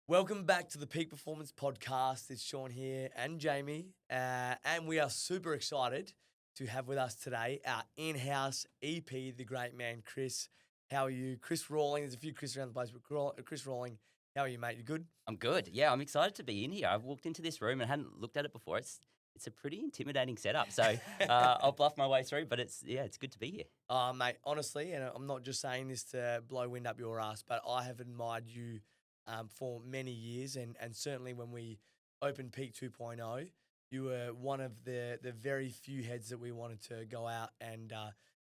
Welcome back to the Peak Performance Podcast. It's Sean here and Jamie, and we are super excited to have with us today our in-house EP, the great man Chris. How are you, Chris Rawling? There's a few Chris around the place, but Chris Rawling, how are you, mate? You good? I'm good. Yeah, I'm excited to be in here. I've walked into this room and hadn't looked at it before. It's a pretty intimidating setup. So I'll bluff my way through, but it's good to be here. Mate, honestly, and I'm not just saying this to blow wind up your ass, but I have admired you for many years, and certainly when we opened Peak 2.0, you were one of the very few heads that we wanted to go out and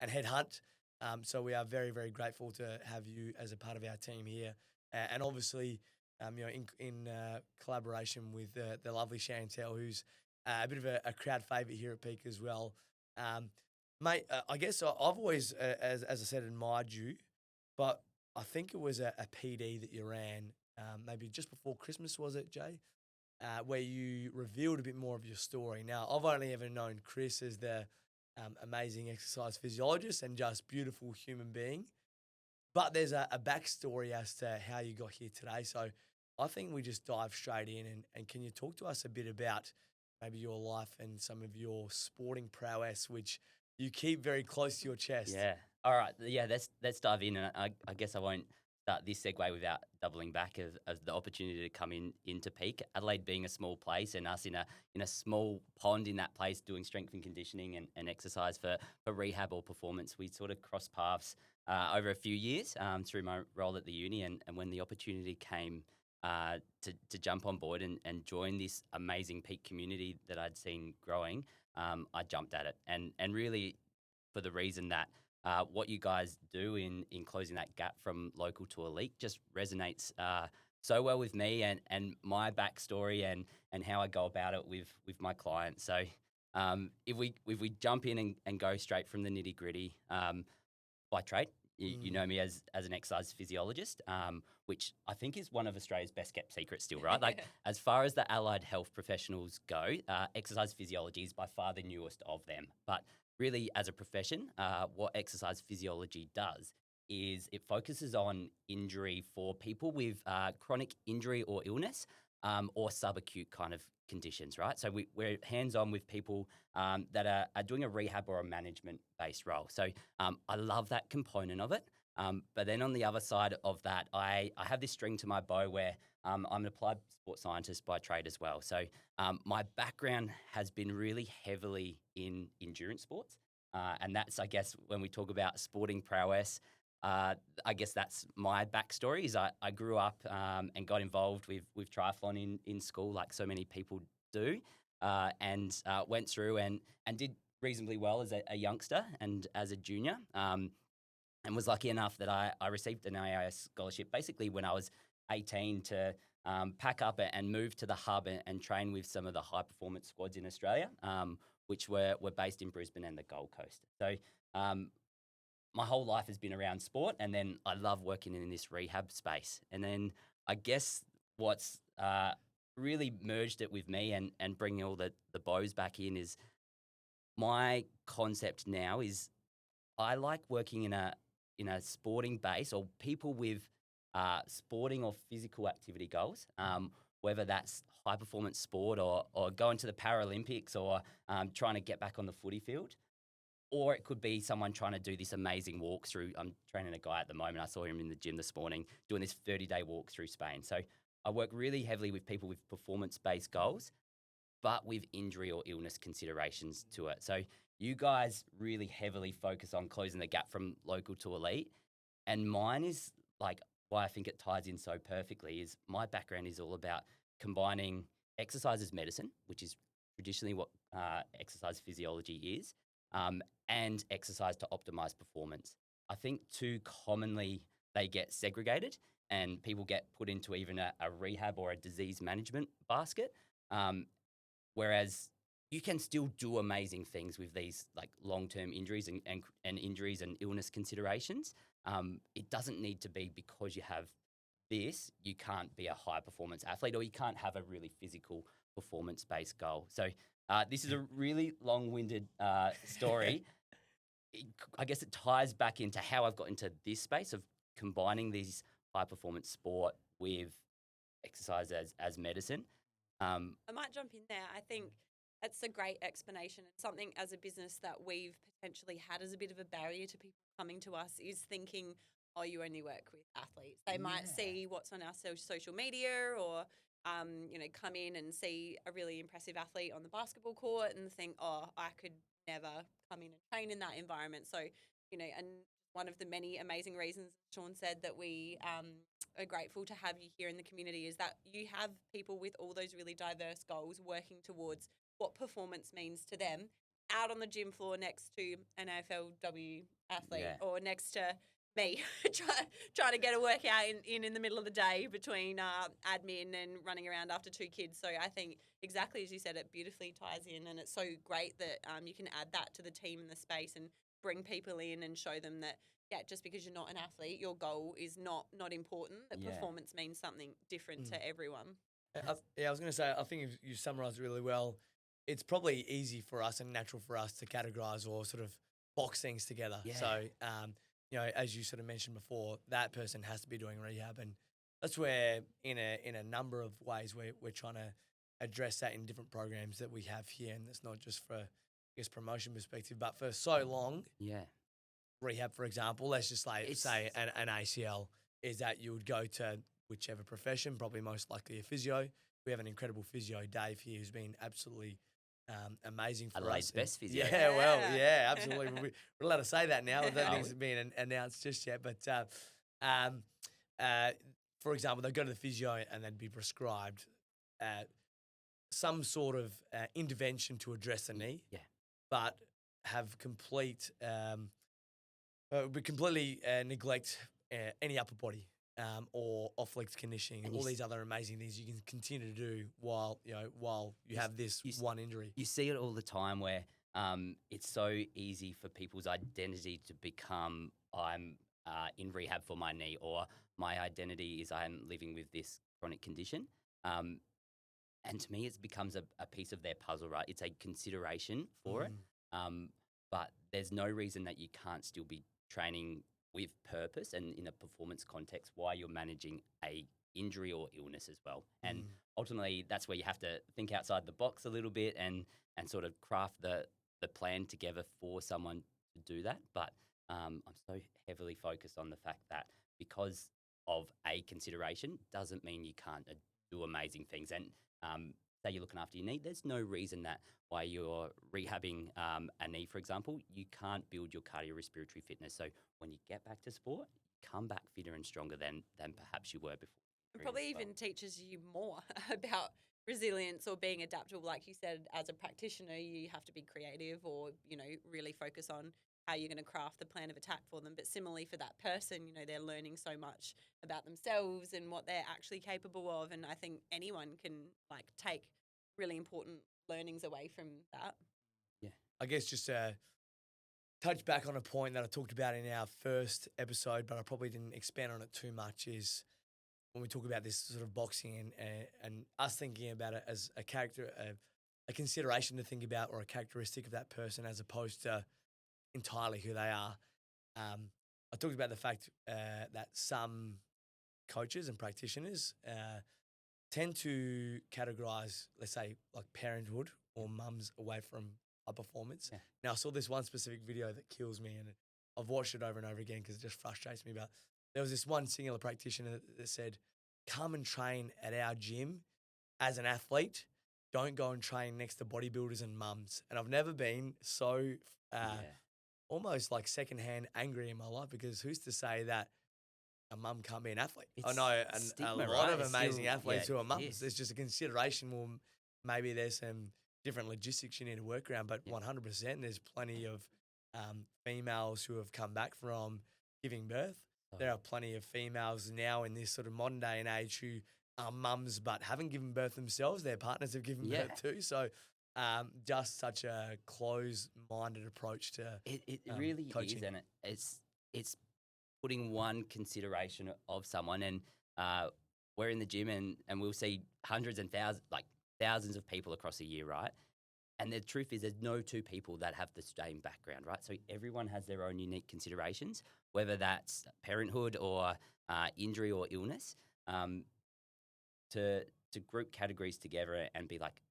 headhunt. So we are very, very grateful to have you as a part of our team here, and obviously, in collaboration with the lovely Chantel, who's a bit of a crowd favourite here at Peak as well. Um, Mate, I guess I've always, as I said, admired you, but I think it was a PD that you ran, maybe just before Christmas, was it, Jay? Where you revealed a bit more of your story. Now, I've only ever known Chris as the amazing exercise physiologist and just beautiful human being, but there's a backstory as to how you got here today. So I think we just dive straight in, and can you talk to us a bit about maybe your life and some of your sporting prowess, which you keep very close to your chest? Yeah. All right. Yeah. Let's dive in. And I guess I won't start this segue without doubling back of the opportunity to come into Peak. Adelaide being a small place and us in a small pond in that place doing strength and conditioning and exercise for rehab or performance. We sort of crossed paths over a few years through my role at the uni, and when the opportunity came to jump on board and join this amazing Peak community that I'd seen growing, I jumped at it. And really for the reason that what you guys do in closing that gap from local to elite just resonates so well with me and my backstory and how I go about it with my clients. So if we jump in and go straight from the nitty gritty, by trade, you know me as an exercise physiologist, which I think is one of Australia's best kept secrets still, right? Like as far as the allied health professionals go, exercise physiology is by far the newest of them. But really, as a profession, what exercise physiology does is it focuses on injury for people with chronic injury or illness, or subacute kind of conditions, right? So we're hands-on with people that are doing a rehab or a management-based role. So I love that component of it. But then on the other side of that, I have this string to my bow where I'm an applied sports scientist by trade as well. So my background has been really heavily in endurance sports. And that's, I guess, when we talk about sporting prowess, I guess that's my backstory is I grew up and got involved with triathlon in school like so many people do, and went through and did reasonably well as a youngster and as a junior, and was lucky enough that I received an AIS scholarship basically when I was 18 to pack up and move to the hub and train with some of the high performance squads in Australia, which were based in Brisbane and the Gold Coast. So my whole life has been around sport, and then I love working in this rehab space. And then I guess what's really merged it with me and bringing all the bows back in is my concept now is I like working in a sporting base or people with sporting or physical activity goals, whether that's high performance sport or going to the Paralympics or trying to get back on the footy field. Or it could be someone trying to do this amazing walk through. I'm training a guy at the moment. I saw him in the gym this morning doing this 30-day walk through Spain. So I work really heavily with people with performance-based goals, but with injury or illness considerations to it. So you guys really heavily focus on closing the gap from local to elite. And mine is like why I think it ties in so perfectly is my background is all about combining exercise as medicine, which is traditionally what exercise physiology is, and exercise to optimize performance. I think too commonly they get segregated and people get put into even a rehab or a disease management basket. Whereas you can still do amazing things with these like long-term injuries and injuries and illness considerations. It doesn't need to be because you have this, you can't be a high performance athlete or you can't have a really physical performance-based goal. So this is a really long-winded story. I guess it ties back into how I've got into this space of combining these high performance sport with exercise as medicine. I might jump in there. I think that's a great explanation. It's something as a business that we've potentially had as a bit of a barrier to people coming to us is thinking, oh, you only work with athletes. They might see what's on our social media or, come in and see a really impressive athlete on the basketball court and think, oh, I could never come in and train in that environment. So, and one of the many amazing reasons Sean said that we are grateful to have you here in the community is that you have people with all those really diverse goals working towards what performance means to them out on the gym floor next to an AFLW athlete or next to me trying to get a workout in the middle of the day between admin and running around after 2 kids. So I think exactly as you said, it beautifully ties in, and it's so great that you can add that to the team and the space and bring people in and show them that, just because you're not an athlete, your goal is not important, that performance means something different to everyone. I was going to say, I think you summarised it really well. It's probably easy for us and natural for us to categorise or sort of box things together. Yeah. So, as you sort of mentioned before, that person has to be doing rehab, and that's where in a number of ways we're trying to address that in different programs that we have here, and it's not just for, I guess, promotion perspective, but for so long. Yeah. Rehab, for example, let's just say an ACL is that you would go to whichever profession, probably most likely a physio. We have an incredible physio, Dave, here, who's been absolutely amazing for Adelaide's us. best physio. Yeah, absolutely. We're allowed to say that now. I don't think it's been announced just yet. But for example, they'd go to the physio and they'd be prescribed some sort of intervention to address the knee, but have completely neglect any upper body or off-legs conditioning and all these other amazing things you can continue to do while you have this one injury. You see it all the time where it's so easy for people's identity to become I'm in rehab for my knee, or my identity is I'm living with this chronic condition. And to me, it becomes a piece of their puzzle, right? It's a consideration for it. But there's no reason that you can't still be training with purpose and in a performance context while you're managing a injury or illness as well. And ultimately, that's where you have to think outside the box a little bit and sort of craft the plan together for someone to do that. But I'm so heavily focused on the fact that because of a consideration doesn't mean you can't do amazing things. And say you're looking after your knee, there's no reason that while you're rehabbing a knee, for example, you can't build your cardiorespiratory fitness. So when you get back to sport, come back fitter and stronger than perhaps you were before. It probably even teaches you more about resilience or being adaptable. Like you said, as a practitioner, you have to be creative or, really focus on how you're going to craft the plan of attack for them. But similarly for that person, they're learning so much about themselves and what they're actually capable of. And I think anyone can take really important learnings away from that. Yeah. I guess just to touch back on a point that I talked about in our first episode, but I probably didn't expand on it too much, is when we talk about this sort of boxing and us thinking about it as a character, a consideration to think about or a characteristic of that person as opposed to entirely who they are. I talked about the fact that some coaches and practitioners tend to categorize, let's say, like parenthood or mums away from high performance. Yeah. Now, I saw this one specific video that kills me, and I've watched it over and over again because it just frustrates me. But there was this one singular practitioner that said, come and train at our gym as an athlete. Don't go and train next to bodybuilders and mums. And I've never been so almost like secondhand angry in my life, because who's to say that a mum can't be an athlete? I know a lot of amazing athletes who are mums. There's just a consideration. Well, maybe there's some different logistics you need to work around, but 100% there's plenty of females who have come back from giving birth. There are plenty of females now in this sort of modern day and age who are mums but haven't given birth themselves. Their partners have given birth too. So just such a closed-minded approach to it really coaching. is, and it's putting one consideration of someone. And we're in the gym and we'll see hundreds and thousands of people across a year, right? And the truth is there's no two people that have the same background, right? So everyone has their own unique considerations, whether that's parenthood or injury or illness. to group categories together and be like,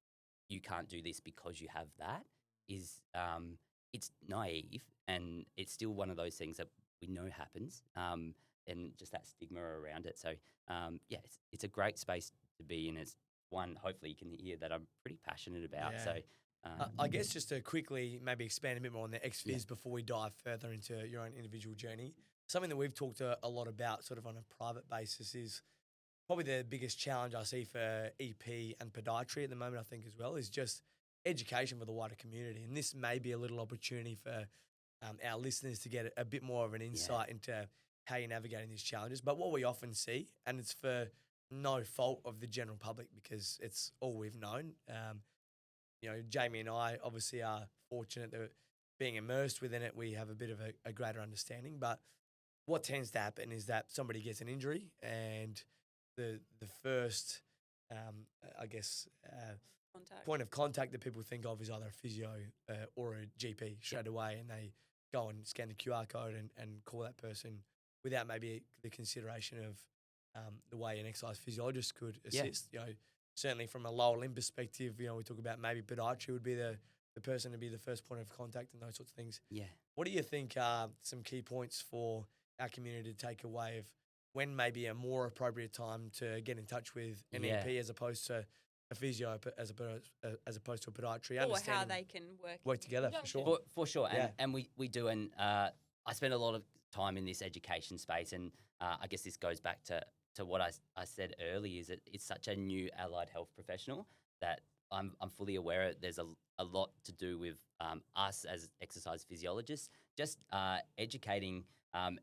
you can't do this because you have that is it's naive, and it's still one of those things that we know happens, and just that stigma around it. So yeah, it's a great space to be in. It's one hopefully you can hear that I'm pretty passionate about. Yeah. So I guess just to quickly maybe expand a bit more on the XFIS Yeah. before we dive further into your own individual journey, something that we've talked a lot about sort of on a private basis is probably the biggest challenge I see for EP and podiatry at the moment, I think, as well, is just education for the wider community. And this may be a little opportunity for our listeners to get a bit more of an insight into how you're navigating these challenges. But what we often see, and it's for no fault of the general public because it's all we've known. Jamie and I obviously are fortunate that being immersed within it, we have a bit of a greater understanding. But what tends to happen is that somebody gets an injury, and the first, I guess, Contact. point of contact that people think of is either a physio or a GP straight away, and they go and scan the QR code and call that person without maybe the consideration of the way an exercise physiologist could assist. Certainly from a lower limb perspective, we talk about maybe podiatry would be the person to be the first point of contact and those sorts of things. yeah. What do you think are some key points for our community to take away of when maybe a more appropriate time to get in touch with an Yeah. EP as opposed to a physio as opposed to a podiatry? Or how Understanding they can work together, for conjunction. sure. For sure, Yeah. and we do, and I spend a lot of time in this education space, and I guess this goes back to what I said earlier, is that it's such a new allied health professional that I'm fully aware there's a lot to do with us as exercise physiologists, just educating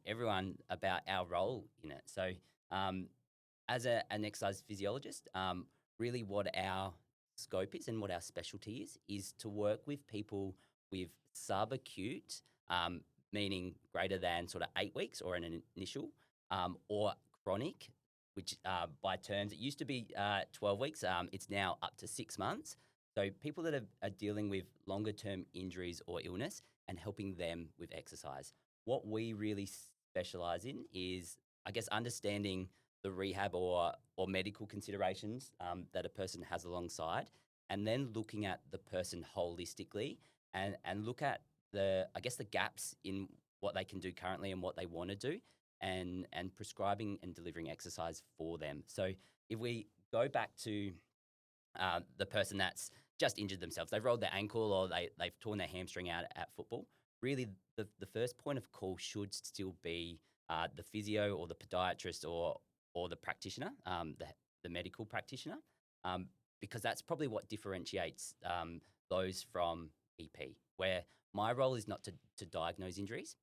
everyone about our role in it. So as an exercise physiologist, really what our scope is and what our specialty is to work with people with subacute, meaning greater than sort of 8 weeks or an initial, or chronic, which by terms, it used to be 12 weeks. It's now up to 6 months. So people that are dealing with longer term injuries or illness and helping them with exercise. What we really specialize in is, I guess, understanding the rehab or medical considerations that a person has alongside, and then looking at the person holistically and look at the gaps in what they can do currently and what they want to do, and prescribing and delivering exercise for them. So if we go back to the person that's just injured themselves, they've rolled their ankle or they've torn their hamstring out at football, really the first point of call should still be the physio or the podiatrist or the practitioner, the medical practitioner, because that's probably what differentiates those from EP, where my role is not to diagnose injuries.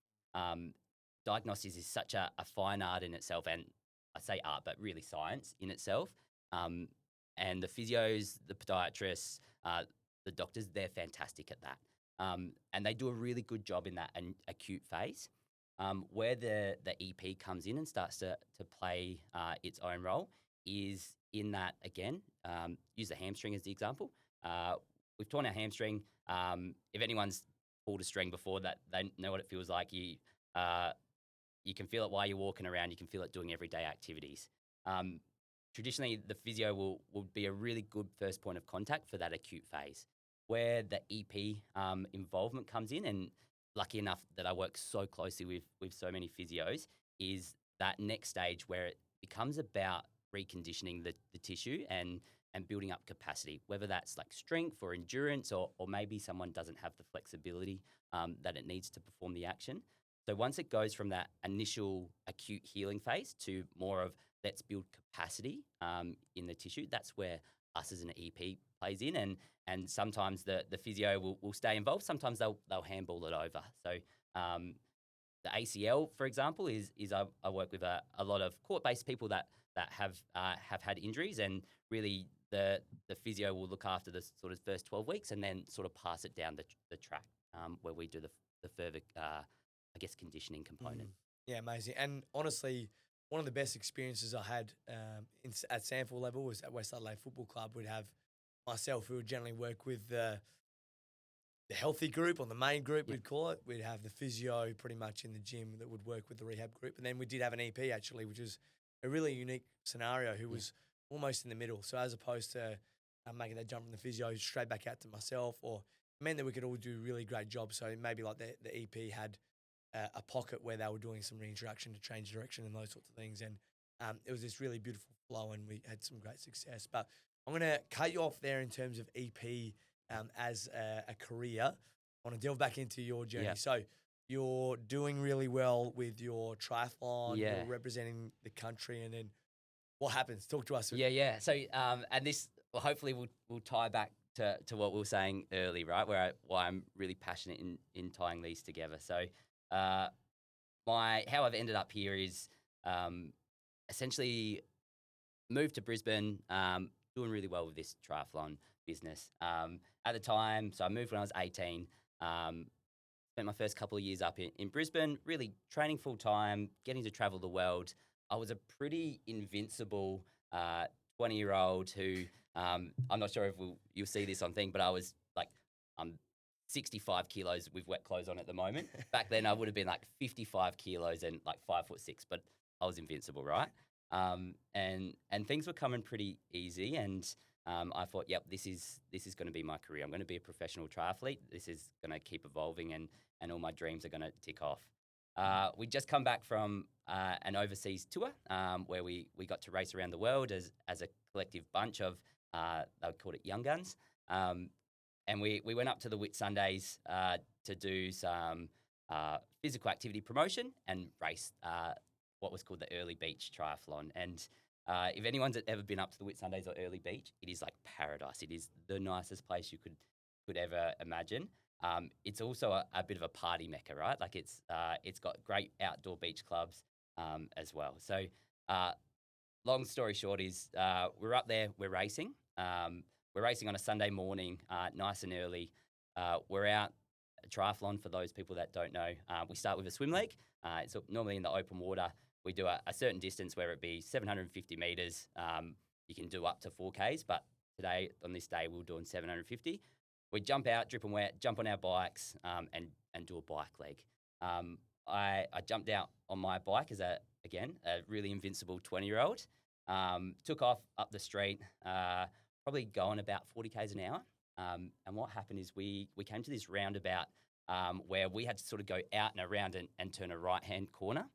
Diagnosis is such a fine art in itself, and I say art, but really science in itself. And the physios, the podiatrists, the doctors, they're fantastic at that. And they do a really good job in that acute phase. Where the EP comes in and starts to play its own role is in that, again, use the hamstring as the example. We've torn our hamstring. If anyone's pulled a string before, that they know what it feels like. You can feel it while you're walking around. You can feel it doing everyday activities. Traditionally, the physio will be a really good first point of contact for that acute phase. Where the EP involvement comes in, and lucky enough that I work so closely with so many physios, is that next stage where it becomes about reconditioning the tissue and building up capacity, whether that's like strength or endurance, or maybe someone doesn't have the flexibility that it needs to perform the action. So once it goes from that initial acute healing phase to more of let's build capacity in the tissue, that's where us as an EP plays in, and sometimes the physio will stay involved. Sometimes they'll handball it over. So the ACL, for example, is I work with a lot of court-based people that have had injuries, and really the physio will look after the sort of first 12 weeks and then sort of pass it down the track where we do the further conditioning component. Yeah, amazing. And honestly, one of the best experiences I had at Sanford level was at West Adelaide Football Club. We'd have myself, who would generally work with the healthy group, or the main group, we'd call it. We'd have the physio pretty much in the gym that would work with the rehab group. And then we did have an EP, actually, which was a really unique scenario, who was almost in the middle. So as opposed to making that jump from the physio straight back out to myself, or it meant that we could all do really great jobs. So maybe like the EP had a pocket where they were doing some reintroduction to change direction and those sorts of things. And it was this really beautiful flow, and we had some great success. But I'm going to cut you off there in terms of EP as a career. I want to delve back into your journey. Yeah. So you're doing really well with your triathlon. Yeah. You're representing the country, and then what happens? Talk to us. Yeah. So, and this hopefully will tie back to what we were saying early, right? Why I'm really passionate in tying these together. So, how I've ended up here is essentially moved to Brisbane, doing really well with this triathlon business. At the time, so I moved when I was 18. Spent my first couple of years up in Brisbane, really training full time, getting to travel the world. I was a pretty invincible 20-year-old who, I'm not sure if you'll see this on thing, but I was like, I'm 65 kilos with wet clothes on at the moment. Back then I would have been like 55 kilos and like 5'6", but I was invincible, right? And things were coming pretty easy, and I thought, yep, this is going to be my career. I'm going to be a professional triathlete. This is going to keep evolving, and all my dreams are going to tick off. We just come back from an overseas tour where we got to race around the world as a collective bunch of, they called it Young Guns. And we went up to the Whitsundays to do some physical activity promotion and race what was called the Early Beach Triathlon. And if anyone's ever been up to the Whitsundays or Early Beach, it is like paradise. It is the nicest place you could ever imagine. It's also a bit of a party mecca, right? Like it's got great outdoor beach clubs as well. So long story short is we're up there, we're racing. We're racing on a Sunday morning, nice and early. We're out a triathlon for those people that don't know. We start with a swim leg. It's normally in the open water. We do a certain distance, whether it be 750 metres. You can do up to 4Ks, but today, on this day, we were doing 750. We jump out, drip and wet, jump on our bikes, and do a bike leg. I jumped out on my bike as a really invincible 20-year-old. Took off up the street, probably going about 40 Ks an hour. And what happened is we came to this roundabout where we had to sort of go out and around and turn a right-hand corner.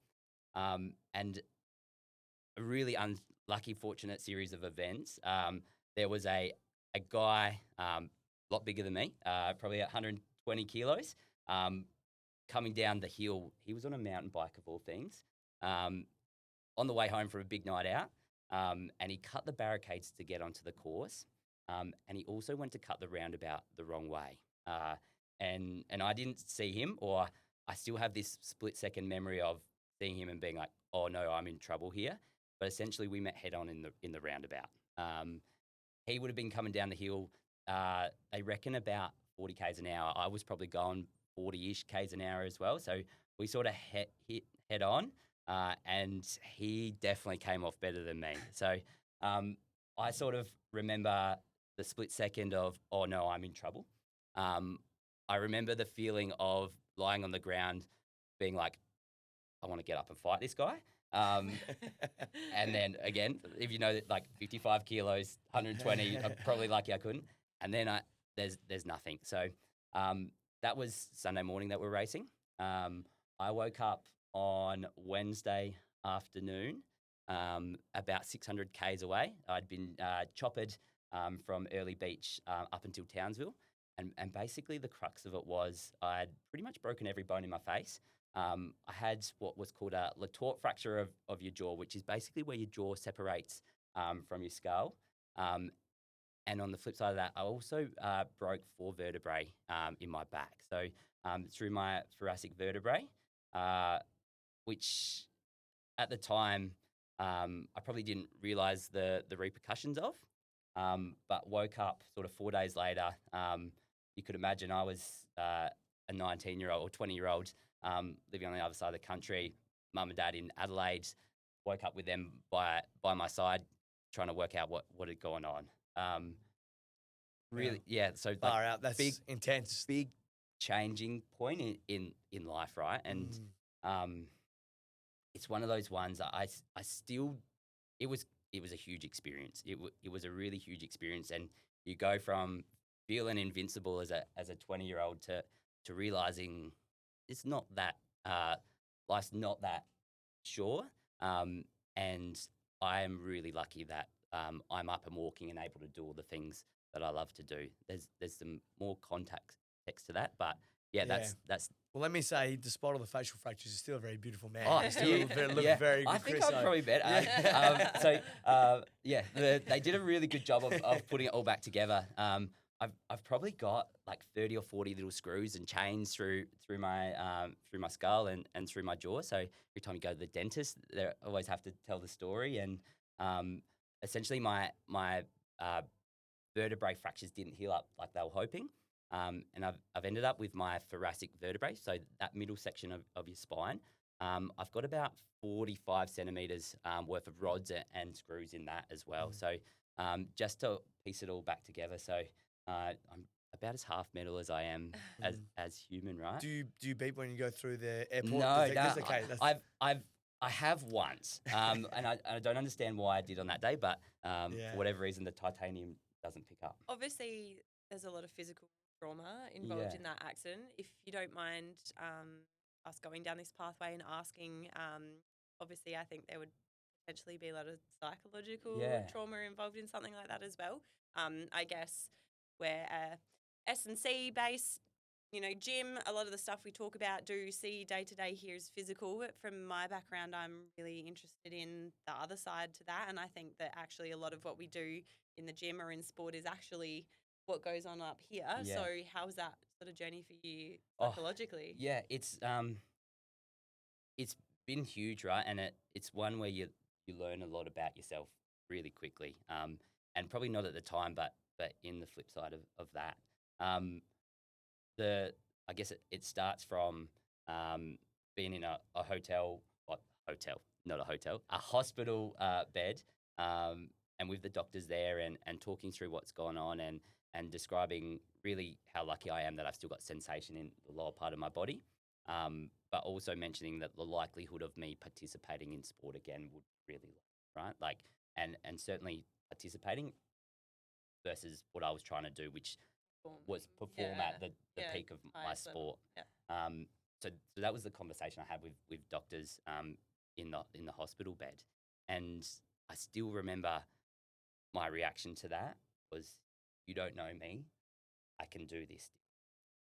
And a really unlucky, fortunate series of events. There was a guy, a lot bigger than me, probably 120 kilos, coming down the hill. He was on a mountain bike, of all things, on the way home from a big night out. And he cut the barricades to get onto the course. And he also went to cut the roundabout the wrong way. And I didn't see him, or I still have this split-second memory of seeing him and being like, oh no, I'm in trouble here. But essentially we met head on in the roundabout. He would have been coming down the hill, they reckon about 40 Ks an hour. I was probably going 40-ish Ks an hour as well. So we sort of hit head on, and he definitely came off better than me. So I sort of remember the split second of, oh no, I'm in trouble. I remember the feeling of lying on the ground being like, I want to get up and fight this guy. And then again, if you know, like 55 kilos, 120, I'm probably lucky I couldn't. And then there's nothing. So that was Sunday morning that we're racing. I woke up on Wednesday afternoon, about 600 Ks away. I'd been choppered from Early Beach up until Townsville. And basically the crux of it was I'd pretty much broken every bone in my face. I had what was called a Latort fracture of your jaw, which is basically where your jaw separates from your skull. And on the flip side of that, I also broke 4 vertebrae in my back. So through my thoracic vertebrae, which at the time I probably didn't realise the repercussions of, but woke up sort of 4 days later. You could imagine I was a 19-year-old or 20-year-old living on the other side of the country, mum and dad in Adelaide, woke up with them by my side trying to work out what had gone on. Really, yeah. So far out. That's big, intense. Big changing point in life, right? And it's one of those ones I still. It was it was a huge experience. It was a really huge experience, and you go from feeling invincible as a 20-year-old to realizing it's not that life's not that sure. And I am really lucky that I'm up and walking and able to do all the things that I love to do. There's some more context to that, but yeah, that's. Well, let me say, despite all the facial fractures, you're still a very beautiful man. Oh, You still yeah, look yeah. very good, I think Chris, I'm probably better. They did a really good job of putting it all back together. I've probably got like 30 or 40 little screws and chains through my skull and through my jaw. So every time you go to the dentist, they always have to tell the story. And essentially, my vertebrae fractures didn't heal up like they were hoping. And I've ended up with my thoracic vertebrae, so that middle section of your spine. I've got about 45 centimeters worth of rods and screws in that as well. So just to piece it all back together. So I'm about as half metal as I am as human, right? Do you beep when you go through the airport? No, Okay, I have once, and I don't understand why I did on that day, but for whatever reason, the titanium doesn't pick up. Obviously, there's a lot of physical trauma involved in that accident. If you don't mind us going down this pathway and asking, obviously I think there would potentially be a lot of psychological trauma involved in something like that as well. I guess we're a S&C based, gym. A lot of the stuff we talk about do see day to day here is physical. But from my background, I'm really interested in the other side to that. And I think that actually a lot of what we do in the gym or in sport is actually what goes on up here. Yeah. So how was that sort of journey for you psychologically? Yeah, it's been huge, right? And it's one where you learn a lot about yourself really quickly. And probably not at the time, but in the flip side of that. I guess it starts from being in a hotel, not a hotel, a hospital bed, and with the doctors there and talking through what's gone on and describing really how lucky I am that I've still got sensation in the lower part of my body, but also mentioning that the likelihood of me participating in sport again would really low, right? Like, and certainly participating versus what I was trying to do, which was perform at the peak of my sport. Yeah. So that was the conversation I had with doctors in the hospital bed, and I still remember my reaction to that was, "You don't know me, I can do this,"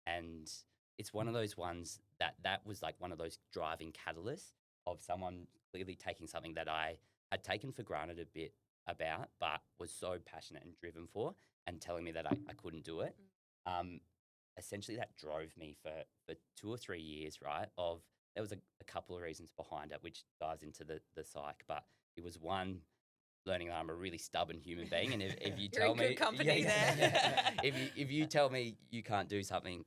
and it's one of those ones that was like one of those driving catalysts of someone clearly taking something that I had taken for granted a bit about, but was so passionate and driven for, and telling me that I couldn't do it. Essentially, that drove me for 2 or 3 years, right? There was a couple of reasons behind it, which dives into the psych, but it was one, learning that I'm a really stubborn human being, and if you You're tell in me, good company there. if you tell me you can't do something,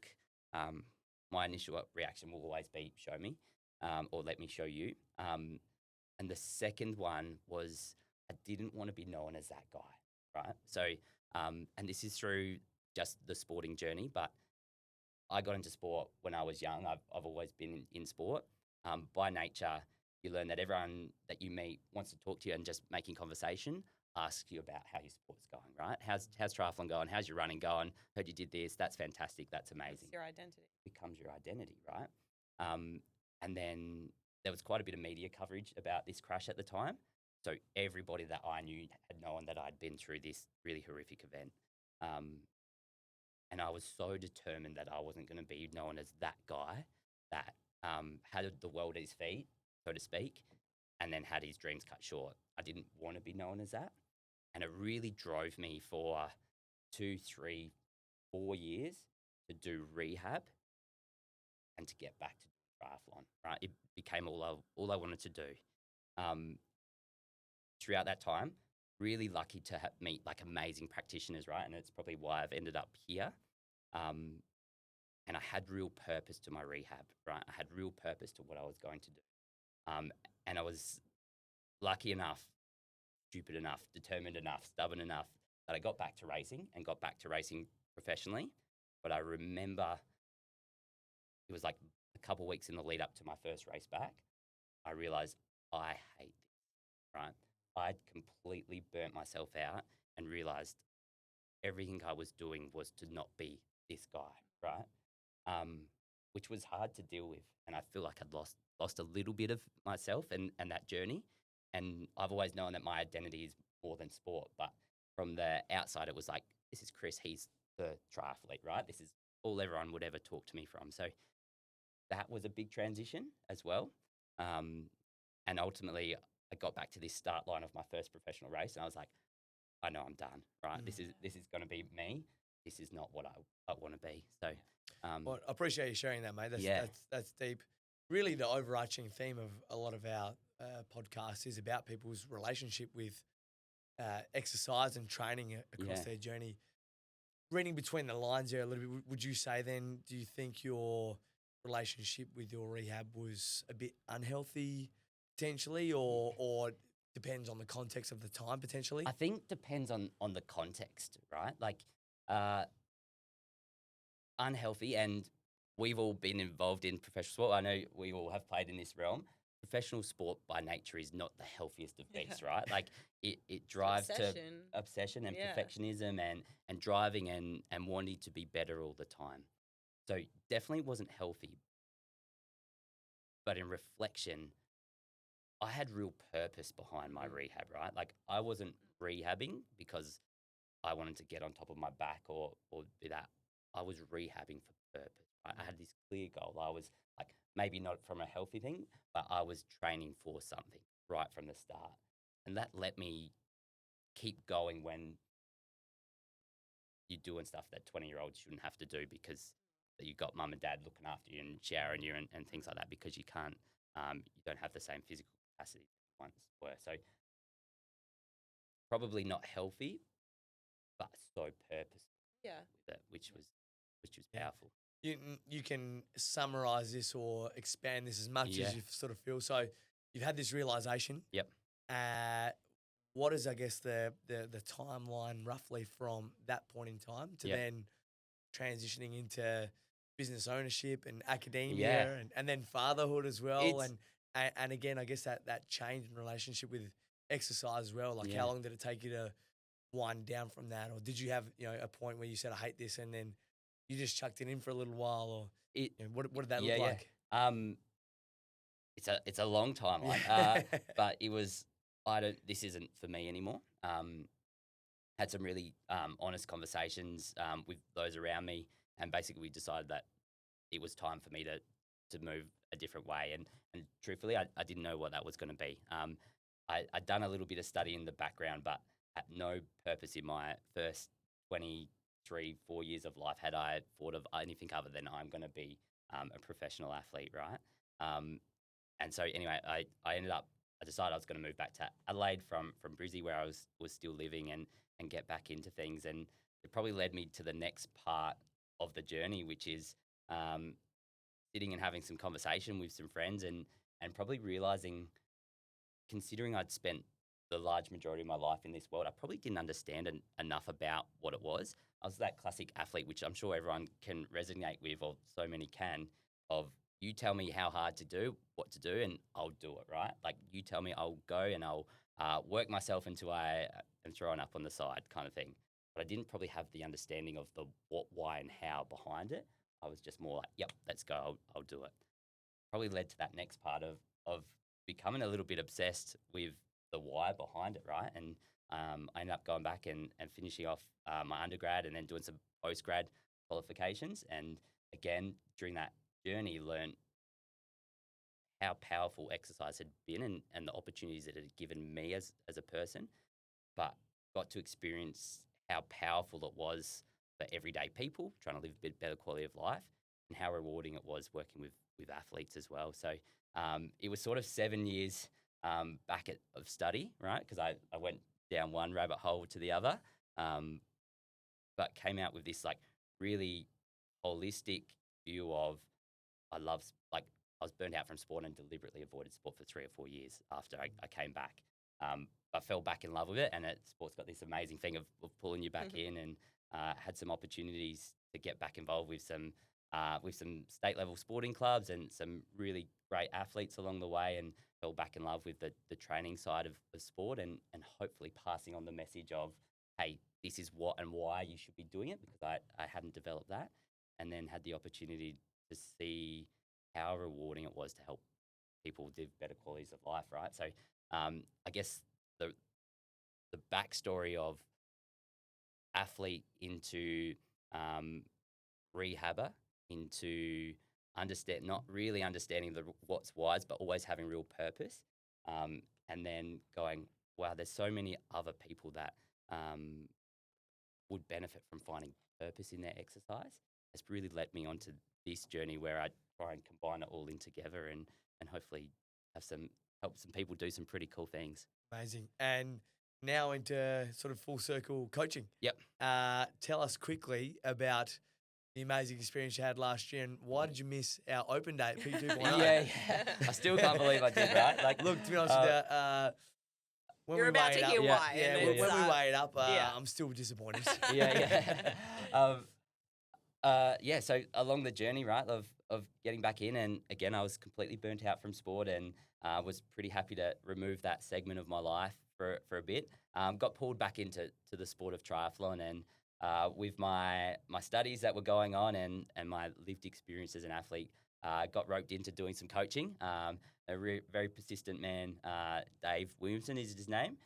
my initial reaction will always be show me, or let me show you. And the second one was I didn't want to be known as that guy, right? So, and this is through just the sporting journey, but I got into sport when I was young. I've always been in sport. By nature, you learn that everyone that you meet wants to talk to you, and just making conversation asks you about how your sport's going, right? How's triathlon going? How's your running going? Heard you did this. That's fantastic. That's amazing. It's your identity. Becomes your identity, right? And then there was quite a bit of media coverage about this crash at the time. So everybody that I knew had known that I'd been through this really horrific event. And I was so determined that I wasn't going to be known as that guy that had the world at his feet, so to speak, and then had his dreams cut short. I didn't want to be known as that. And it really drove me for 2, 3, 4 years to do rehab and to get back to triathlon, right? It became all I wanted to do. Throughout that time, really lucky to meet like amazing practitioners, right? And it's probably why I've ended up here. And I had real purpose to my rehab, right? I had real purpose to what I was going to do. And I was lucky enough, stupid enough, determined enough, stubborn enough that I got back to racing and got back to racing professionally. But I remember it was like a couple of weeks in the lead up to my first race back. I realized I hate this, right? I'd completely burnt myself out and realized everything I was doing was to not be this guy, right? Which was hard to deal with, and I feel like I'd lost a little bit of myself and that journey. And I've always known that my identity is more than sport, but from the outside, it was like, this is Chris. He's the triathlete, right? This is all everyone would ever talk to me from. So that was a big transition as well. Um, and ultimately, I got back to this start line of my first professional race, and I was like, I know I'm done, right? Mm. This is going to be me. This is not what I want to be. So, Well, I appreciate you sharing that, mate. Yeah. That's deep. Really, the overarching theme of a lot of our podcasts is about people's relationship with exercise and training across Yeah. their journey. Reading between the lines there a little bit, would you say then, do you think your relationship with your rehab was a bit unhealthy potentially, or depends on the context of the time potentially? I think depends on the context, right? Like uh, unhealthy, and we've all been involved in professional sport. I know we all have played in this realm. Professional sport by nature is not the healthiest of beasts, right? Like it drives to obsession. obsession and Yeah. perfectionism and driving and wanting to be better all the time. So definitely wasn't healthy. But in reflection, I had real purpose behind my rehab, right? Like I wasn't rehabbing because I wanted to get on top of my back or do that. I was rehabbing for purpose. I had this clear goal. I was like, maybe not from a healthy thing, but I was training for something right from the start. And that let me keep going when you're doing stuff that 20-year-olds shouldn't have to do because you've got mum and dad looking after you and showering you and things like that because you can't, you don't have the same physical capacity once were. So probably not healthy, but so purposeful Yeah. with it, which was Yeah. powerful. You can summarize this or expand this as much Yeah. as you sort of feel. So you've had this realization. Yep. What is, I guess, the timeline roughly from that point in time to Yep. then transitioning into business ownership and Yeah. academia and then fatherhood as well? It's And again, I guess that change in relationship with exercise as well. Like, Yeah. how long did it take you to wind down from that? Or did you have, a point where you said, I hate this, and then you just chucked it in for a little while? Or it what did that yeah, look yeah. like? It's a long timeline. Yeah. But it was this isn't for me anymore. Had some really honest conversations with those around me, and basically we decided that it was time for me to move a different way. And truthfully, I didn't know what that was going to be. I'd done a little bit of study in the background, but had no purpose in my first 4 years of life had I thought of anything other than I'm going to be a professional athlete, right? And so anyway, I decided I was going to move back to Adelaide from Brizzy, where I was still living, and get back into things. And it probably led me to the next part of the journey, which is sitting and having some conversation with some friends, and probably realizing, considering I'd spent the large majority of my life in this world, I probably didn't understand enough about what it was. I was that classic athlete, which I'm sure everyone can resonate with, or so many can, of you tell me how hard to do, what to do, and I'll do it, right? Like you tell me, I'll go and I'll work myself until I am thrown up on the side, kind of thing. But I didn't probably have the understanding of the what, why, and how behind it. I was just more like, yep, let's go, I'll do it. Probably led to that next part of becoming a little bit obsessed with the why behind it, right? And I ended up going back and finishing off my undergrad and then doing some post-grad qualifications. And again, during that journey, learned how powerful exercise had been and the opportunities it had given me as a person, but got to experience how powerful it was for everyday people trying to live a bit better quality of life, and how rewarding it was working with athletes as well. So it was sort of 7 years of study, right? Because I went down one rabbit hole to the other, but came out with this like really holistic view of I was burned out from sport and deliberately avoided sport for 3 or 4 years after I came back. I fell back in love with it, and sport's got this amazing thing of pulling you back in, and had some opportunities to get back involved with some state level sporting clubs and some really great athletes along the way, and fell back in love with the training side of sport and hopefully passing on the message of, hey, this is what and why you should be doing it, because I hadn't developed that, and then had the opportunity to see how rewarding it was to help people live better qualities of life, right? So I guess the backstory of athlete into rehabber into not really understanding what's wise, but always having real purpose, and then going, wow, there's so many other people that would benefit from finding purpose in their exercise. It's really led me onto this journey where I try and combine it all in together and hopefully help some people do some pretty cool things. Amazing. And now into sort of full circle coaching. Yep. Tell us quickly about the amazing experience you had last year, and why did you miss our open day at P2.0? Yeah. I still can't believe I did, right? Like, look, to be honest with you, when You're we about weigh to it up, hear why. Yeah, and when it's, we weigh it up, yeah. I'm still disappointed. Yeah. So along the journey, right, of getting back in, and again, I was completely burnt out from sport, and was pretty happy to remove that segment of my life for a bit. Got pulled back into the sport of triathlon, and with my studies that were going on and my lived experience as an athlete, got roped into doing some coaching. A very persistent man, Dave Williamson is his name,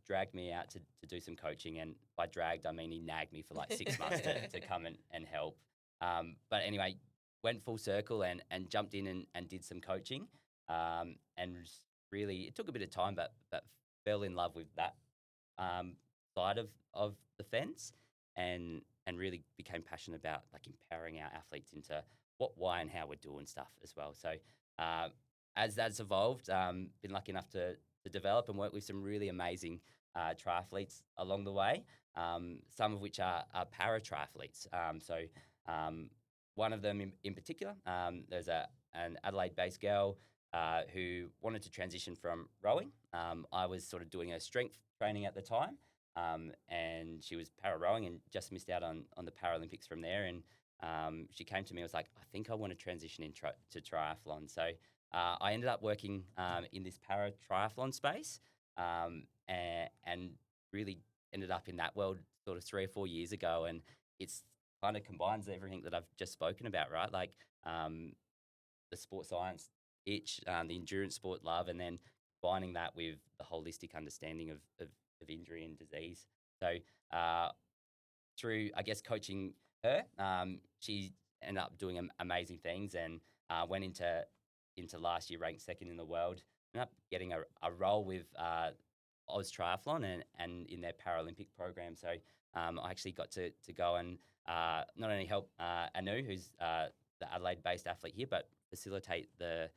dragged me out to do some coaching. And by dragged, I mean he nagged me for like 6 months to come and help. But anyway, went full circle and jumped in and did some coaching. And really, it took a bit of time, but fell in love with that side of the fence, and really became passionate about like empowering our athletes into what, why, and how we're doing stuff as well. So as that's evolved, been lucky enough to develop and work with some really amazing triathletes along the way, some of which are para triathletes. So one of them in particular, there's an Adelaide-based girl who wanted to transition from rowing. I was sort of doing her strength training at the time, and she was para rowing and just missed out on the Paralympics from there. And she came to me and was like, I think I want to transition to triathlon. So I ended up working in this para triathlon space, and really ended up in that world sort of 3 or 4 years ago. And it's kind of combines everything that I've just spoken about, right? Like the sport science itch, the endurance sport love, and then combining that with the holistic understanding of injury and disease. So through, I guess, coaching her, she ended up doing amazing things, and went into last year ranked second in the world. Ended up getting a role with Oz Triathlon and in their Paralympic program. So I actually got to go and not only help Anu, who's the Adelaide-based athlete here, but facilitate the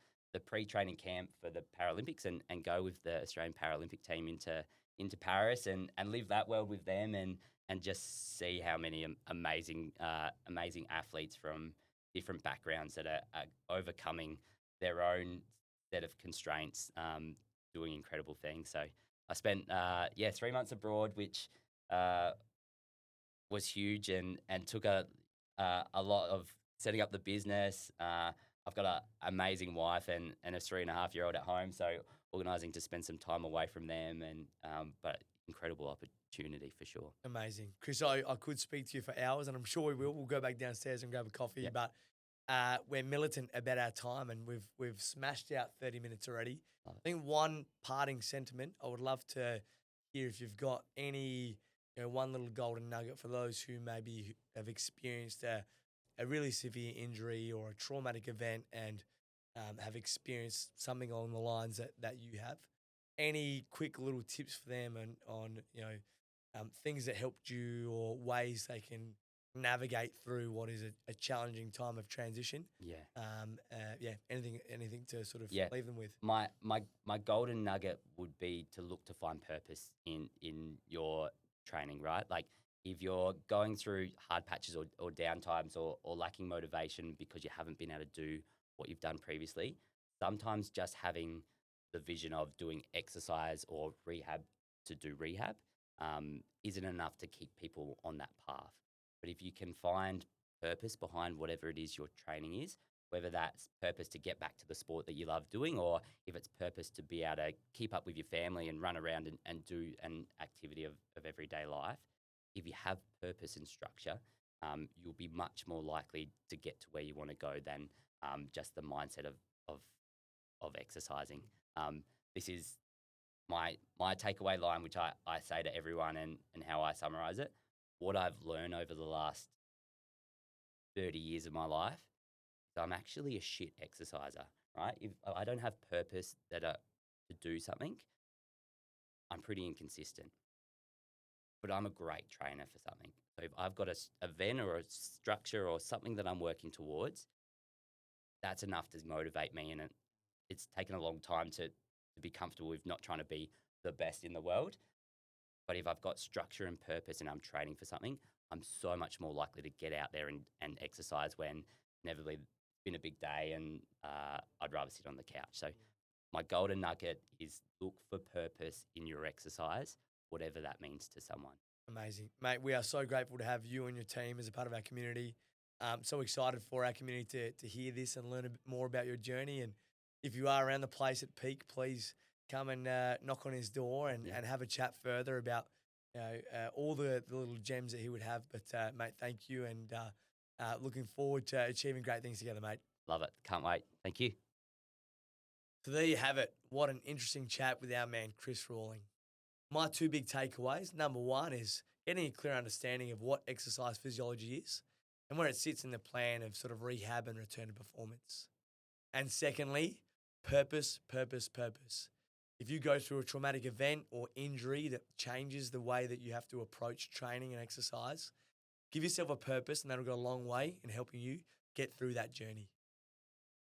pre-training camp for the Paralympics and go with the Australian Paralympic team into Paris and live that world with them and just see how many amazing athletes from different backgrounds that are overcoming their own set of constraints, doing incredible things. So I spent 3 months abroad, which was huge and took a lot of setting up the business. I've got an amazing wife and a 3.5-year-old at home, so organising to spend some time away from them, and but incredible opportunity for sure. Amazing. Chris, I could speak to you for hours, and I'm sure we will. We'll go back downstairs and grab a coffee, Yep. but we're militant about our time, and we've smashed out 30 minutes already. Love it. I think one parting sentiment, I would love to hear if you've got any, one little golden nugget for those who maybe have experienced a really severe injury or a traumatic event and have experienced something along the lines that you have. Any quick little tips for them on things that helped you or ways they can navigate through what is a challenging time of transition? Yeah. Anything to sort of Yeah. leave them with? My golden nugget would be to look to find purpose in your training, right? Like if you're going through hard patches or down times or lacking motivation because you haven't been able to do what you've done previously, sometimes just having the vision of doing exercise or rehab to do rehab isn't enough to keep people on that path. But if you can find purpose behind whatever it is your training is, whether that's purpose to get back to the sport that you love doing, or if it's purpose to be able to keep up with your family and run around and do an activity of everyday life. If you have purpose and structure, you'll be much more likely to get to where you want to go than just the mindset of exercising. This is my takeaway line, which I say to everyone, and how I summarize it. What I've learned over the last 30 years of my life, I'm actually a shit exerciser, right? If I don't have purpose to do something, I'm pretty inconsistent. But I'm a great trainer for something. So if I've got a event or a structure or something that I'm working towards, that's enough to motivate me. And it's taken a long time to be comfortable with not trying to be the best in the world. But if I've got structure and purpose and I'm training for something, I'm so much more likely to get out there and exercise when inevitably it's been a big day and I'd rather sit on the couch. So my golden nugget is look for purpose in your exercise, whatever that means to someone. Amazing. Mate, we are so grateful to have you and your team as a part of our community. So excited for our community to hear this and learn a bit more about your journey. And if you are around the place at Peak, please come and knock on his door and have a chat further about all the little gems that he would have. But, mate, thank you, and looking forward to achieving great things together, mate. Love it. Can't wait. Thank you. So there you have it. What an interesting chat with our man, Chris Rawling. My two big takeaways. Number one is getting a clear understanding of what exercise physiology is and where it sits in the plan of sort of rehab and return to performance. And secondly, purpose, purpose, purpose. If you go through a traumatic event or injury that changes the way that you have to approach training and exercise, give yourself a purpose, and that'll go a long way in helping you get through that journey.